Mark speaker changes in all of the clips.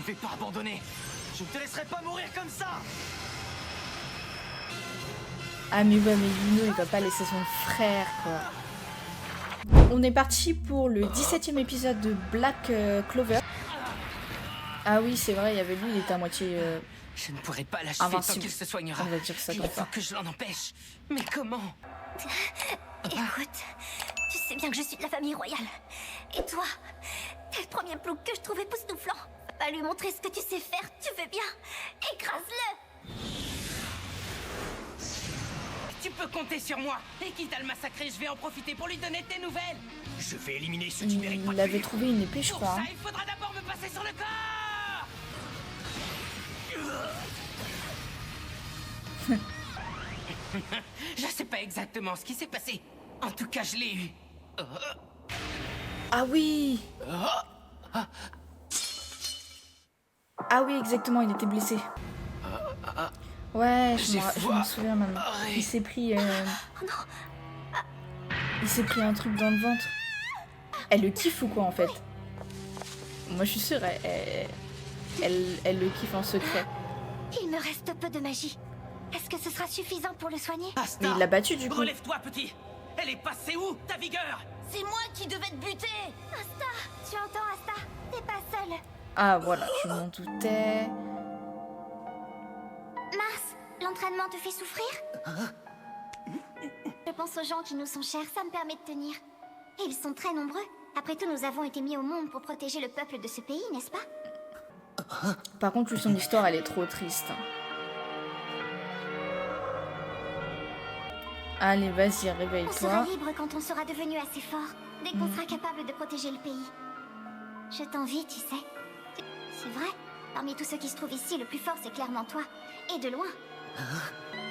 Speaker 1: ne vais pas abandonner. Je ne te laisserai pas mourir comme ça.
Speaker 2: Ah mais ouais, mais Yuno il va pas laisser son frère quoi. On est parti pour le 17e épisode de Black Clover. Ah oui c'est vrai, il y avait lui, il était à moitié
Speaker 1: Je ne pourrai pas l'achever tant
Speaker 2: invincible.
Speaker 1: qu'il se soignera.
Speaker 2: On va dire ça
Speaker 1: Il
Speaker 2: comme
Speaker 1: faut
Speaker 2: ça.
Speaker 1: que je l'en empêche. Mais comment?
Speaker 3: Écoute, tu sais bien que je suis de la famille royale. Et toi, t'es le premier plouc que je trouvais époustouflant. Va lui montrer ce que tu sais faire, tu veux bien. Écrase-le.
Speaker 1: Tu peux compter sur moi. Et quitte à le massacrer, je vais en profiter pour lui donner tes nouvelles. Je vais éliminer ceux qui méritent pas de
Speaker 2: Il avait
Speaker 1: vivre.
Speaker 2: trouvé une épée je
Speaker 1: Pour
Speaker 2: crois.
Speaker 1: ça,
Speaker 2: Hein.
Speaker 1: il faudra d'abord me passer sur le corps. Je sais pas exactement ce qui s'est passé. En tout cas, je l'ai eu.
Speaker 2: Ah oui. Ah oui exactement, il était blessé. Ouais, je me souviens maintenant. Il s'est pris... Il s'est pris un truc dans le ventre. Elle le kiffe ou quoi en fait? Moi je suis sûre, elle le kiffe en secret.
Speaker 3: Il me reste peu de magie. Est-ce que ce sera suffisant pour le soigner?
Speaker 1: Asta,
Speaker 2: Mais il l'a battu du coup.
Speaker 1: relève-toi, petit. Elle est passée où, ta vigueur?
Speaker 3: C'est moi qui devais te buter. Asta, tu entends Asta? T'es pas seule.
Speaker 2: Ah voilà, je m'en doutais.
Speaker 3: Mars, l'entraînement te fait souffrir? Je pense aux gens qui nous sont chers, ça me permet de tenir. Et ils sont très nombreux. Après tout, nous avons été mis au monde pour protéger le peuple de ce pays, n'est-ce pas?
Speaker 2: Par contre, lui, son histoire, elle est trop triste. Allez, vas-y,
Speaker 3: On sera
Speaker 2: réveille-toi.
Speaker 3: libre quand on sera devenu assez fort, dès qu'on sera capable de protéger le pays. Je t'envie, tu sais. C'est vrai. Parmi tous ceux qui se trouvent ici, le plus fort, c'est clairement toi. Et de loin.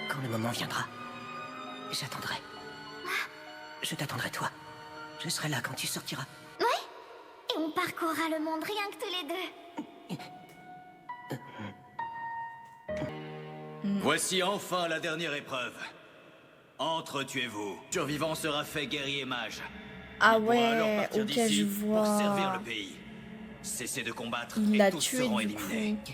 Speaker 1: Quand le moment viendra, j'attendrai. Je t'attendrai, toi. Je serai là quand tu sortiras.
Speaker 3: Et on parcourra le monde rien que tous les deux.
Speaker 4: Voici enfin la dernière épreuve. Entretuez-vous. Survivant sera fait guerrier mage.
Speaker 2: Ah
Speaker 4: Il pourra alors
Speaker 2: ouais,
Speaker 4: partir
Speaker 2: ok,
Speaker 4: d'ici
Speaker 2: je
Speaker 4: pour servir
Speaker 2: vois.
Speaker 4: le pays. Cessez de combattre
Speaker 2: Il
Speaker 4: et
Speaker 2: l'a
Speaker 4: tous
Speaker 2: tué
Speaker 4: seront
Speaker 2: du
Speaker 4: éliminés.
Speaker 2: coup.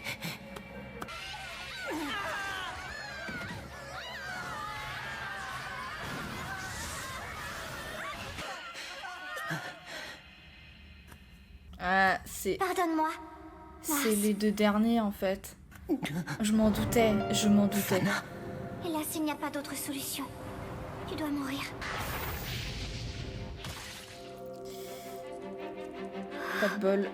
Speaker 2: Ah, c'est
Speaker 3: Pardonne-moi.
Speaker 2: les deux derniers en fait. Je m'en doutais, je m'en doutais.
Speaker 3: Hélas, il n'y a pas d'autre solution. Tu dois mourir.
Speaker 2: Pas de bol.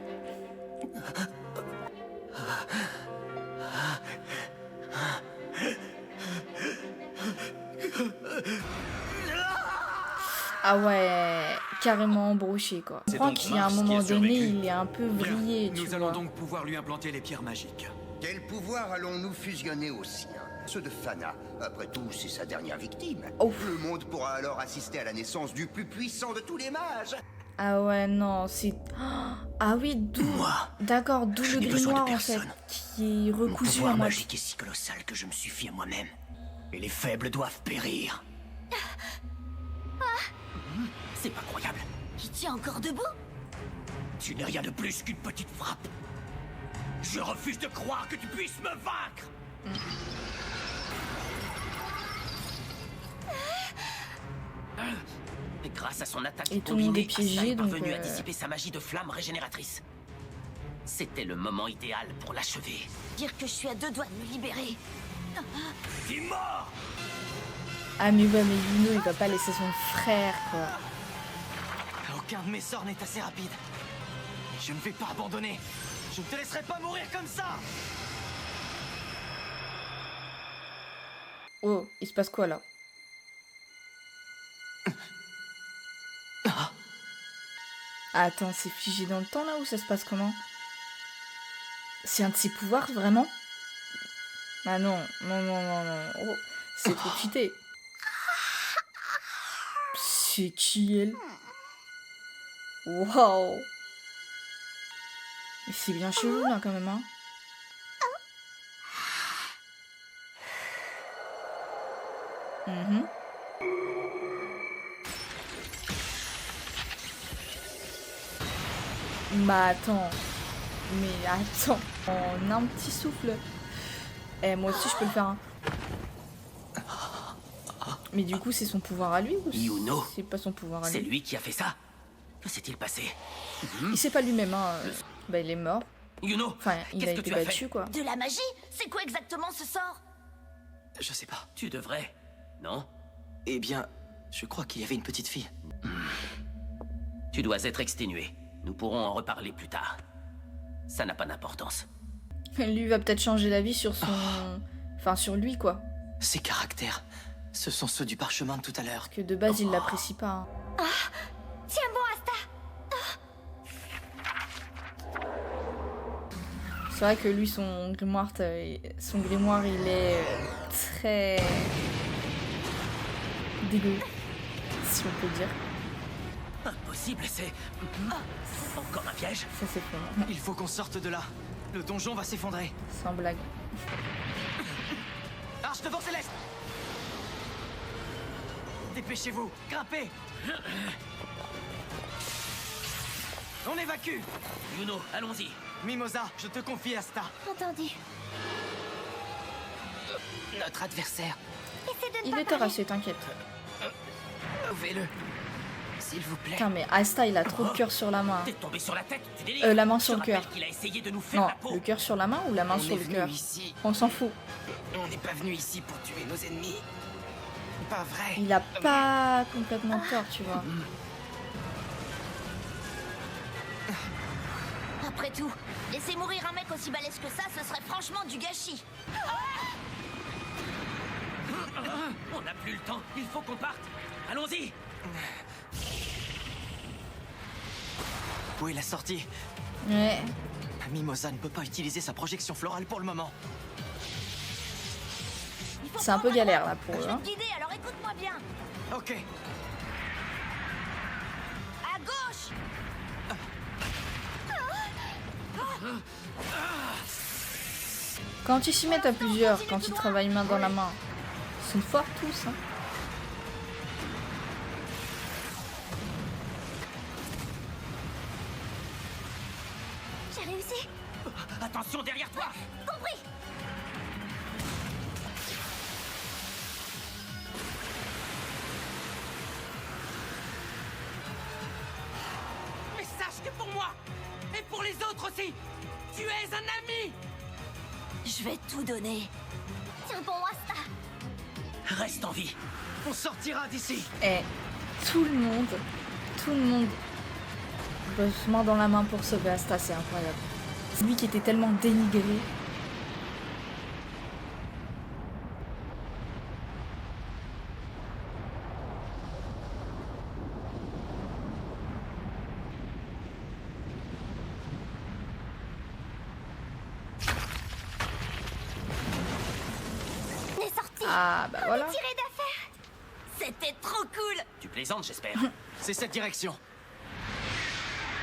Speaker 2: Ah ouais, carrément embroché quoi. Je
Speaker 4: C'est
Speaker 2: crois
Speaker 4: donc
Speaker 2: qu'il y a un
Speaker 4: Mars qui
Speaker 2: moment
Speaker 4: a
Speaker 2: donné,
Speaker 4: survécu.
Speaker 2: il est un peu vrillé, tu
Speaker 5: Nous
Speaker 2: vois.
Speaker 5: allons donc pouvoir lui implanter les pierres magiques.
Speaker 6: Quel pouvoir allons-nous fusionner au sien? Ceux de Fana. Après tout, c'est sa dernière victime.
Speaker 2: Oh.
Speaker 6: Le monde pourra alors assister à la naissance du plus puissant de tous les mages.
Speaker 2: Ah ouais, non, c'est... Ah oui, d'où... D'accord, d'où le
Speaker 1: n'ai besoin de
Speaker 2: grimoire en fait,
Speaker 1: personne.
Speaker 2: qui est
Speaker 1: Mon
Speaker 2: recousu
Speaker 1: pouvoir
Speaker 2: à moi.
Speaker 1: magique est si colossal que je me suffis à moi-même. Et les faibles doivent périr. C'est pas croyable.
Speaker 3: Il tient encore debout?
Speaker 1: Tu n'es rien de plus qu'une petite frappe. Je refuse de croire que tu puisses me vaincre. Et grâce à son attaque
Speaker 2: Et tout le monde est
Speaker 1: combinée,
Speaker 2: piégé,
Speaker 1: Asta est
Speaker 2: donc,
Speaker 1: parvenu à dissiper sa magie de flamme régénératrice. C'était le moment idéal pour l'achever.
Speaker 3: Dire que je suis à deux doigts de me libérer.
Speaker 1: T'es mort!
Speaker 2: Ah mais ouais, mais Yuno, il va pas laisser son frère quoi.
Speaker 1: Aucun de mes sorts n'est assez rapide. Et je ne vais pas abandonner. Je ne te laisserai pas mourir comme ça.
Speaker 2: Oh, il se passe quoi là? Attends, c'est figé dans le temps là ou ça se passe comment? C'est un de ses pouvoirs vraiment? Ah non, non, non, non, non. Oh, c'est trop cheaté. C'est qui elle? Waouh! Mais c'est bien chelou là quand même, hein? Mhm. Mais attends. Mais attends, en un petit souffle. Eh, moi aussi je peux le faire. Hein. Mais du coup, c'est son pouvoir à lui ou
Speaker 1: Yuno,
Speaker 2: c'est pas son pouvoir à
Speaker 1: c'est
Speaker 2: lui?
Speaker 1: lui qui a fait ça. Que s'est-il passé?
Speaker 2: Il sait pas lui-même, hein. Bah, il est mort.
Speaker 1: Yuno,
Speaker 2: Enfin, il
Speaker 1: qu'est-ce
Speaker 2: a
Speaker 1: que
Speaker 2: été
Speaker 1: tu as
Speaker 2: battu,
Speaker 1: fait?
Speaker 2: quoi.
Speaker 3: De la magie? C'est quoi exactement ce sort?
Speaker 5: Je sais pas.
Speaker 1: Tu devrais, non?
Speaker 5: Eh bien, je crois qu'il y avait une petite fille.
Speaker 1: Tu dois être exténué. Nous pourrons en reparler plus tard. Ça n'a pas d'importance.
Speaker 2: Lui va peut-être changer la vie sur son... Enfin, sur lui, quoi.
Speaker 5: Ses caractères, ce sont ceux du parchemin de tout à l'heure.
Speaker 2: Parce que de base, il l'apprécie pas. Hein.
Speaker 3: Tiens bon, Asta.
Speaker 2: C'est vrai que lui, son grimoire, il est très... dégueu, si on peut dire.
Speaker 1: Impossible, c'est... Encore un piège?
Speaker 2: Ça, c'est faux.
Speaker 5: Il faut qu'on sorte de là. Le donjon va s'effondrer.
Speaker 2: Sans blague.
Speaker 5: Arche de vent céleste! Dépêchez-vous, grimpez! On évacue!
Speaker 1: Yuno, allons-y.
Speaker 5: Mimosa, je te confie Asta.
Speaker 3: Entendu.
Speaker 5: Notre adversaire.
Speaker 3: Essaie de ne
Speaker 2: Il
Speaker 3: pas
Speaker 2: est
Speaker 3: parler.
Speaker 2: terrassé, t'inquiète.
Speaker 5: Sauvez-le. S'il vous plaît.
Speaker 2: Putain, mais Asta, il a trop le cœur sur la main.
Speaker 1: T'es tombé sur la tête, tu délires.
Speaker 2: La main sur
Speaker 1: Je
Speaker 2: le cœur.
Speaker 1: rappelle qu'il a essayé de nous faire
Speaker 2: Non,
Speaker 1: la peau.
Speaker 2: le cœur sur la main ou la main
Speaker 5: On
Speaker 2: sur
Speaker 5: est
Speaker 2: le
Speaker 5: venu
Speaker 2: cœur?
Speaker 5: ici.
Speaker 2: On s'en fout.
Speaker 5: On n'est pas venu ici pour tuer nos ennemis. Pas vrai.
Speaker 2: Il a pas complètement tort, tu vois.
Speaker 3: Après tout, laisser mourir un mec aussi balèze que ça, ce serait franchement du gâchis.
Speaker 1: On n'a plus le temps, il faut qu'on parte. Allons-y.
Speaker 5: Où est la sortie?
Speaker 2: Ouais.
Speaker 5: Mimosa ne peut pas utiliser sa projection florale pour le moment.
Speaker 3: Il faut
Speaker 2: C'est un peu
Speaker 3: prendre
Speaker 2: galère,
Speaker 3: la
Speaker 2: là, pour
Speaker 3: voie.
Speaker 2: eux,
Speaker 3: Je vais
Speaker 2: hein.
Speaker 3: te guider, alors écoute-moi bien.
Speaker 5: Ok.
Speaker 3: À gauche.
Speaker 2: Quand ils s'y mettent à plusieurs, quand ils travaillent main dans la main, ils sont forts tous, hein.
Speaker 3: J'ai réussi.
Speaker 1: Attention derrière toi.
Speaker 3: Compris.
Speaker 1: Mais sache que pour moi, et pour les autres aussi, tu es un ami.
Speaker 3: Je vais tout donner. Tiens bon, Asta.
Speaker 1: Reste en vie.
Speaker 5: On sortira d'ici.
Speaker 2: Et tout le monde bosse main dans la main pour sauver Asta, c'est incroyable. C'est lui qui était tellement dénigré.
Speaker 3: On est sorti.
Speaker 2: Ah bah voilà.
Speaker 3: Tiré d'affaire. C'était trop cool.
Speaker 1: Tu plaisantes, j'espère.
Speaker 5: C'est cette direction.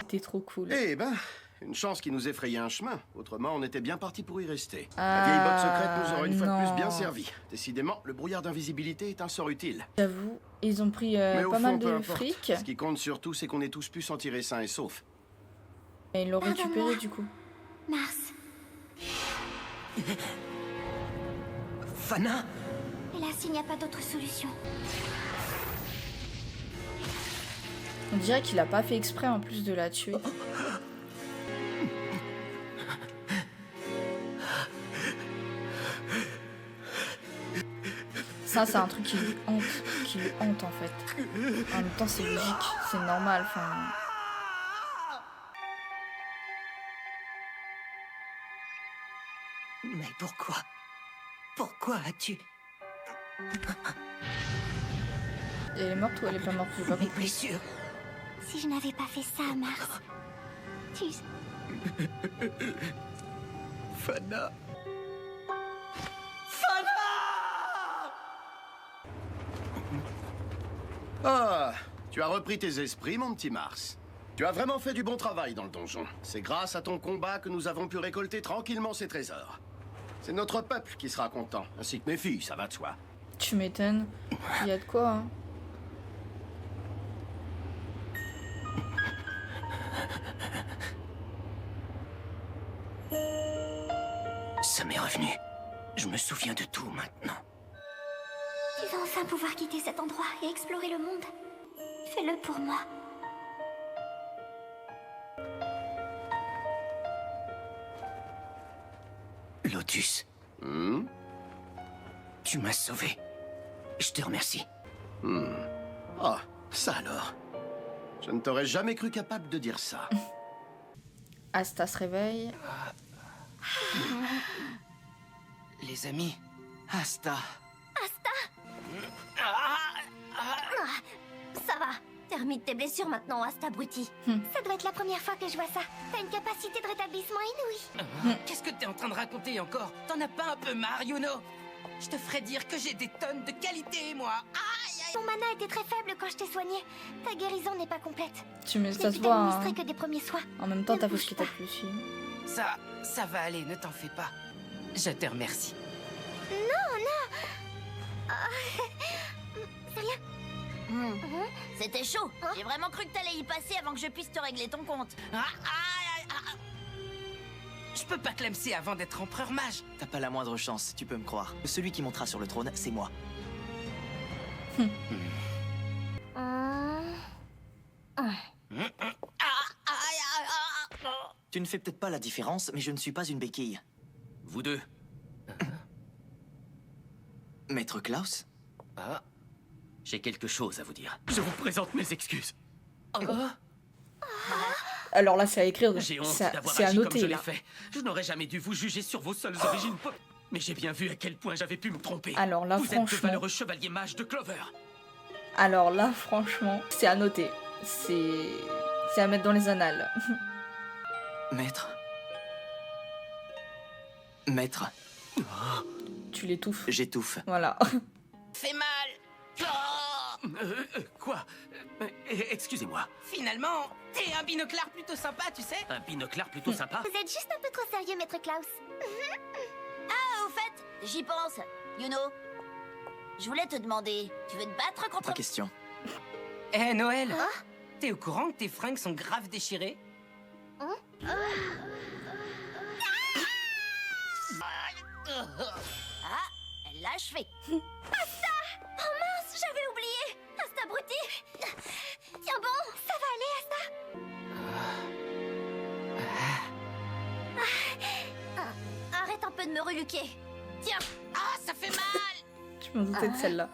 Speaker 2: C'était trop cool.
Speaker 6: Eh ben, une chance qui nous effrayait un chemin. Autrement, on était bien parti pour y rester.
Speaker 2: Ah,
Speaker 6: La vieille botte secrète nous aurait une fois de
Speaker 2: non.
Speaker 6: plus bien servi. Décidément, le brouillard d'invisibilité est un sort utile.
Speaker 2: J'avoue, ils ont pris
Speaker 6: Mais au
Speaker 2: pas
Speaker 6: fond,
Speaker 2: mal
Speaker 6: peu
Speaker 2: de
Speaker 6: importe.
Speaker 2: fric.
Speaker 6: Ce qui compte surtout, c'est qu'on ait tous pu s'en tirer sains et saufs.
Speaker 2: Et ils l'ont récupéré
Speaker 3: Pardonne-moi.
Speaker 2: du coup.
Speaker 3: Mars.
Speaker 1: Fana.
Speaker 3: Hélas, il n'y a pas d'autre solution.
Speaker 2: On dirait qu'il a pas fait exprès en plus de la tuer. Ça, c'est un truc qui lui hante en fait. En même temps, c'est logique, c'est normal. Enfin,
Speaker 1: Mais pourquoi? Pourquoi as-tu...
Speaker 2: elle est morte ou elle est pas morte? J'ai pas
Speaker 1: Mes
Speaker 2: compris.
Speaker 1: blessures.
Speaker 3: Si je n'avais pas fait ça, Mars. Tu...
Speaker 1: Fana.
Speaker 6: Ah, tu as repris tes esprits, mon petit Mars. Tu as vraiment fait du bon travail dans le donjon. C'est grâce à ton combat que nous avons pu récolter tranquillement ces trésors. C'est notre peuple qui sera content, ainsi que mes filles, ça va de soi.
Speaker 2: Tu m'étonnes. Il y a de quoi, hein.
Speaker 1: Ça m'est revenu. Je me souviens de tout maintenant.
Speaker 3: Tu vas enfin pouvoir quitter cet endroit et explorer le monde. Fais-le pour moi.
Speaker 1: Lotus, tu m'as sauvé. Je te remercie.
Speaker 6: Ah, ça alors. Je ne t'aurais jamais cru capable de dire ça.
Speaker 2: Asta se réveille.
Speaker 5: Les amis, Asta.
Speaker 3: Ça va. T'as remis de tes blessures maintenant, Asta abruti. Ça doit être la première fois que je vois ça. T'as une capacité de rétablissement inouïe.
Speaker 5: Qu'est-ce que t'es en train de raconter encore? T'en as pas un peu marre, Yuno? Je te ferai dire que j'ai des tonnes de qualité, moi. Aïe, aïe.
Speaker 3: Ton mana était très faible quand je t'ai soigné. Ta guérison n'est pas complète.
Speaker 2: Tu me
Speaker 3: Je
Speaker 2: ça
Speaker 3: n'ai
Speaker 2: se
Speaker 3: pu
Speaker 2: voit.
Speaker 3: t'administrer
Speaker 2: Hein.
Speaker 3: que des premiers soins.
Speaker 2: En même temps,
Speaker 3: Ne
Speaker 2: t'as fait
Speaker 3: bouge
Speaker 2: ce qui
Speaker 3: pas.
Speaker 2: t'a plu aussi.
Speaker 5: Ça va aller, ne t'en fais pas. Je te remercie.
Speaker 3: C'est rien.
Speaker 7: C'était chaud. J'ai vraiment cru que t'allais y passer avant que je puisse te régler ton compte.
Speaker 5: Je peux pas clamser avant d'être empereur mage.
Speaker 8: T'as pas la moindre chance, tu peux me croire. Celui qui montera sur le trône, c'est moi. Tu ne fais peut-être pas la différence, mais je ne suis pas une béquille.
Speaker 4: Vous deux.
Speaker 8: Maître Klaus?
Speaker 4: J'ai quelque chose à vous dire. Je vous présente mes excuses.
Speaker 2: Alors là, c'est à écrire.
Speaker 4: J'ai honte d'avoir
Speaker 2: C'est à
Speaker 4: agi comme
Speaker 2: noter
Speaker 4: je l'ai
Speaker 2: là.
Speaker 4: fait. Je n'aurais jamais dû vous juger sur vos seules origines. Mais j'ai bien vu à quel point j'avais pu me tromper.
Speaker 2: Alors là,
Speaker 4: vous êtes de
Speaker 2: franchement.
Speaker 4: valeureux chevaliers mages de Clover.
Speaker 2: Alors là, franchement, c'est à noter. C'est à mettre dans les annales.
Speaker 8: Maître? Maître,
Speaker 2: Tu l'étouffes.
Speaker 8: j'étouffe.
Speaker 2: Voilà.
Speaker 5: Fait mal.
Speaker 4: Quoi Excusez-moi.
Speaker 5: Finalement, t'es un binoclard plutôt sympa, tu sais.
Speaker 4: Un binoclard plutôt sympa.
Speaker 3: Vous êtes juste un peu trop sérieux, Maître Klaus.
Speaker 7: Ah, au fait, j'y pense. Yuno, je voulais te demander, tu veux te battre contre...
Speaker 8: Pas question.
Speaker 5: Eh, Noël, t'es au courant que tes fringues sont grave déchirées?
Speaker 7: Ah, elle l'a achevé.
Speaker 3: Oh mince, j'avais oublié. Asta abruti. Tiens bon, ça va aller, Asta. Arrête un peu de me reluquer. Tiens.
Speaker 5: Ah, ça fait mal.
Speaker 2: Je me doutais de celle-là.